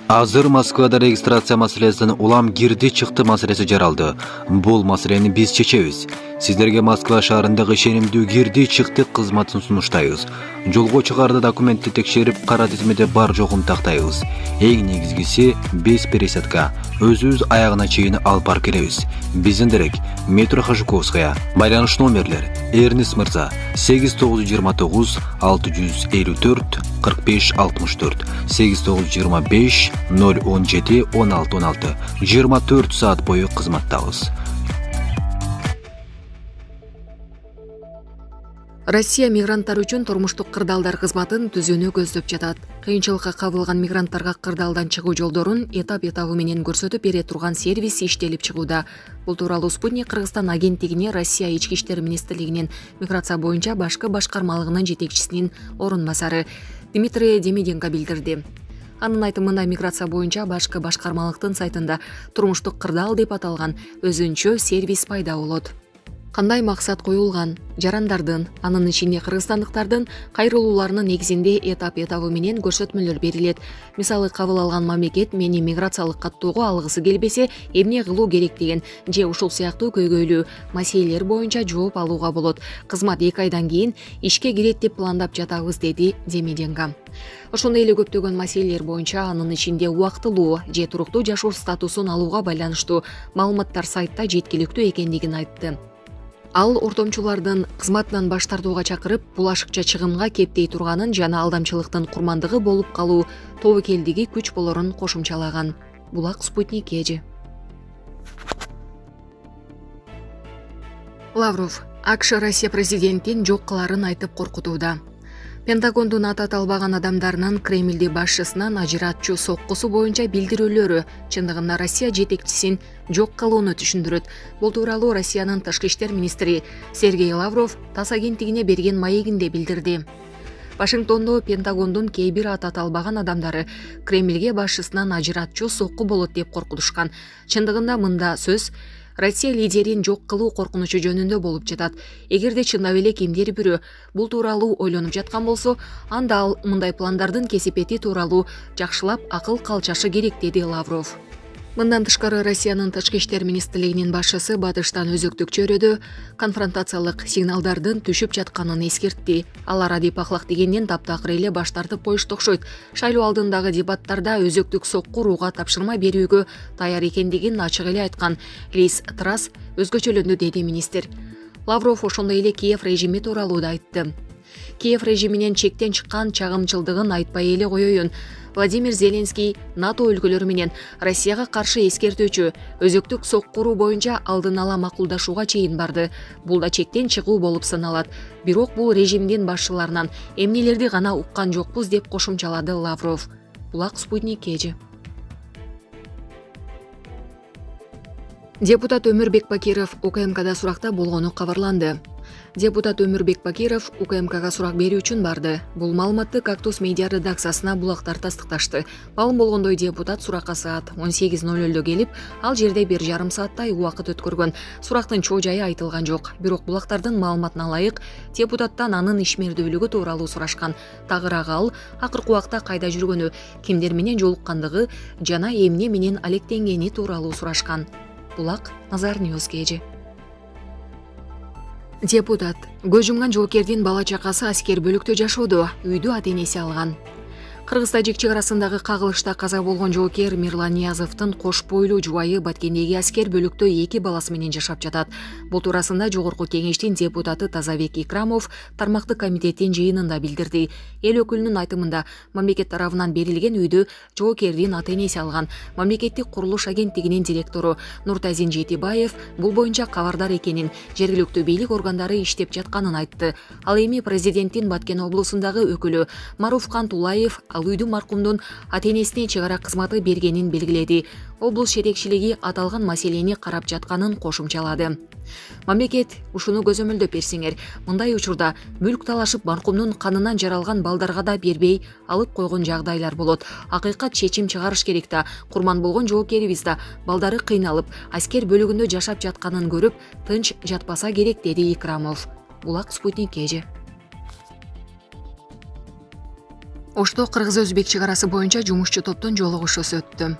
Азыр Москвада регистрация маселесин улам кирди чыкты маселеси жаралды. Бул маселени биз чечебиз. Сиздерге Москва шаарындагы ишенимдүү кирди чыкты кызматын сунуштайбыз. Жолго чыгарды документти текшерип, кара тизмеде бар жогун тактайбыз. Эң негизгиси биз пересадка өзүбүз аягына чейин алып барып келебиз. Биздин дерек метро Хажуковская. Байланыш номерлер Эрнис Мырза 8929 654 45 64 8925 017 16 24 saat бою кызматтабыз. Россия мигранттар үчүн турмуштук кырдаалдар кызматын түзүүнү көздөп жатат. Кыйынчылыкка кабылган мигранттарга кырдаалдан чыгуу жолдорун этап-этабы менен көрсөтүп бере турган сервис иштелип чыгууда. Бул тууралуу Спутник Кыргызстан агенттигине Россия Ички иштер министрлигинин миграция боюнча башкы башкармалыгынын жетекчисинин орун басары Дмитрий Демиденко билдирди. Анын айтымында миграция боюнча башкы башкармалыктын сайтында турмуштук кырдаал деп аталган өзүнчө сервис пайда болот. Кандай максат коюлган? Жарандардын, анын ичинде кыргызстандыктардын кайрылууларынын негизинде этап-этабы менен көрсөтмөлөр берилет. Мисалы, кабыл алган мамлекет мени миграциялык каттоого алгысы келбесе, эмне кылуу керек деген же ушул сыяктуу көйгөйлүү маселелер боюнча жооп алууга болот. Кызмат 2 айдан кийин ишке кирет деп пландап жатабыз, деди Демиденко. Ошондой эле көптөгөн маселелер боюнча анын ичинде убактылуу же туруктуу жашоо статусун алууга байланыштуу маалыматтар сайтта жеткиликтүү экендигин айтты. Ал ортомчулардын кызматынан баш тартууга чакырып, бул ашыкча чыгымга кептей турганын жана алдамчылыктын курмандыгы болуп калуу тобокелдиги күч болорун кошумчалаган. Булак Спутник эжи. Лавров АКШ Россия президентин жок кыларын айтып коркутууда. Пентагондун аты аталбаган адамдарынын Кремлди башчысынан ажыратчу соккусу боюнча билдирүүлөрү чындыгында Россия жетекчисин жок кылууну түшүндүрөт. Бул тууралуу Россиянын тышкы иштер министри Сергей Лавров ТАСС агенттигине берген маегинде билдирди. Вашингтондо Пентагондун кээ бир аты аталбаган адамдары Кремлге башчысынан ажыратчу сокку болот деп коркутушкан. Чындыгында мында сөз Россия лидерин жок кылуу коркунучу жөнүндө болуп жатат. Эгерде чындап эле кимдир бирөө бул тууралуу ойлонуп жаткан болсо, анда ал мындай пландардын кесипети тууралуу жакшылап акыл калчашы керек, деди Лавров. Мындан тышкары Россиянын тышкы иштер министрлигинин башчысы батыштан өзөктүк чөйрөдө конфронтациялык сигналдардын түшүп жатканын эскертти. Алар адип ахлак дегенден таптакыр эле баш тартып коюшту окшойт. Шайлоо алдындагы дебаттарда өзөктүк сокку рууга тапшырма берүүгө даяр экендигин ачык эле айткан Лиз Трасс өзгөчөлөндү, деди министр. Лавров ошондой эле Киев режими тууралуу да айтты. Киев режиминен чектен чыккан чагымчылдыгын айтпай эле коеюн. Владимир Зеленский НАТО өлкөлөрү менен Россияга каршы эскертүүчү өзөктүк соккуруу боюнча алдын ала макулдашууга чейин барды. Бул да чектен чыгуу болуп саналат. Бирок бул режимдин башчыларынан эмнелерди гана уккан жокпуз, деп кошумчалады Лавров. Булак Спутник эжи. Депутат Өмүрбек Бакиров УКМКда суракта болгону кабарланды. Депутат Өмүрбек Бакиров УКМКга сурак берүү үчүн барды. Бул маалыматты Кактус медиа редакциясына булактар тастыкташты. Маалым болгондой, депутат суракка саат 18:00 келип, ал жерде 1,5 сааттай убакыт өткөргөн. Сурактын чоо жайы айтылган жок. Бирок булактардын маалыматына ылайык, депутаттан анын ишмердүүлүгү тууралуу сурашкан. Тагыраак ал акыркы убакта кайда жүргөнү, кимдер менен жолуккандыгы жана эмне менен алектенгени тууралуу сурашкан. Булак Назар Ньюс эжи. Депутат көз жумган жоокердин бала чакасы аскер бөлүктө жашоодо, үйдү ата-энеси алган. Кыргыз-Тажик чек арасындагы кагылышта каза болгон жоокер Мирлан Ниязовдун кош бойлуу жубайы Баткендеги аскер бөлүктө 2 баласы менен жашап жатат. Бул туурасында Жогорку Кеңештин депутаты Тазабек Икрамов тармактык комитеттин жыйынында билдирди. Эл өкүлүнүн айтымында, мамлекет тарабынан берилген үйдү жоокердин ата-энеси алган. Мамлекеттик курулуш агенттигинин директору Нуртазин Жетибаев бул боюнча кабардар экенин, жергиликтүү бийлик органдары иштеп жатканын айтты. Ал эми президенттин Баткен облусундагы өкүлү Маруфкан Тулаев ал үйдү маркумдун ата-энесине чек ара кызматы бергенин белгиледи. Облус жетекчилиги аталган маселени карап жатканын кошумчалады. Мамлекет ушуну көзөмөлдөп берсеңер, мындай учурда мүлк талашып маркумдун канынан жаралган балдарга да бербей алып койгон жагдайлар болот. Акыйкат чечим чыгарыш керек да, курман болгон жоокерибиз да балдары кыйналып, аскер бөлүгүндө жашап жатканын көрүп, тынч жатпаса керек, деди Икрамов. Булак Спутник эжи. Ошто кыргыз-өзбек чек арасы боюнча жумушчу топтун жолугушуусу өттү.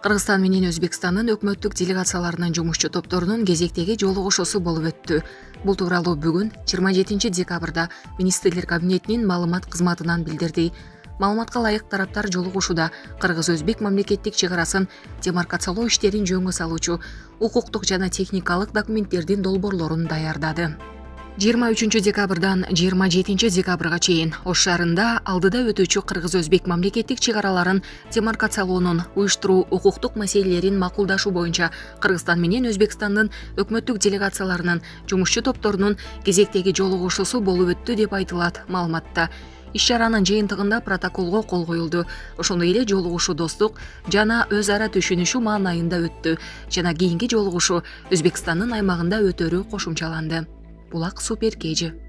Кыргызстан менен Өзбекстандын өкмөттүк делегацияларынын жумушчу топторунун кезектеги жолугушуусу болуп өттү. Бул тууралуу бүгүн 27 декабрда Министрлер кабинетинин маалымат кызматынан билдирди. Маалыматка ылайык тараптар жолугушууда кыргыз-өзбек мамлекеттик чек арасын демаркациялоо иштерин жөнгө салуучу укуктук жана техникалык документтердин долбоорлорун даярдады. 23 декабрдан 27 декабрга чейин Ош шаарында алдыда өтүүчү кыргыз-өзбек мамлекеттик чек араларын демаркациялоонун уюштуруу укуктук маселелерин макулдашуу боюнча Кыргызстан менен Өзбекстандын өкмөттүк делегацияларынын жумушчу топторунун кезектеги жолугушуусу болуп өттү деп айтылат маалыматта. Иш-чаранын жыйынтыгында протоколго кол коюлду. Ошондой эле жолугушуу достук жана өз ара түшүнүшүү маанайында өттү жана кийинки жолугушуу Өзбекстандын аймагында өтөрү кошумчаланды. Булак Супер Кежи.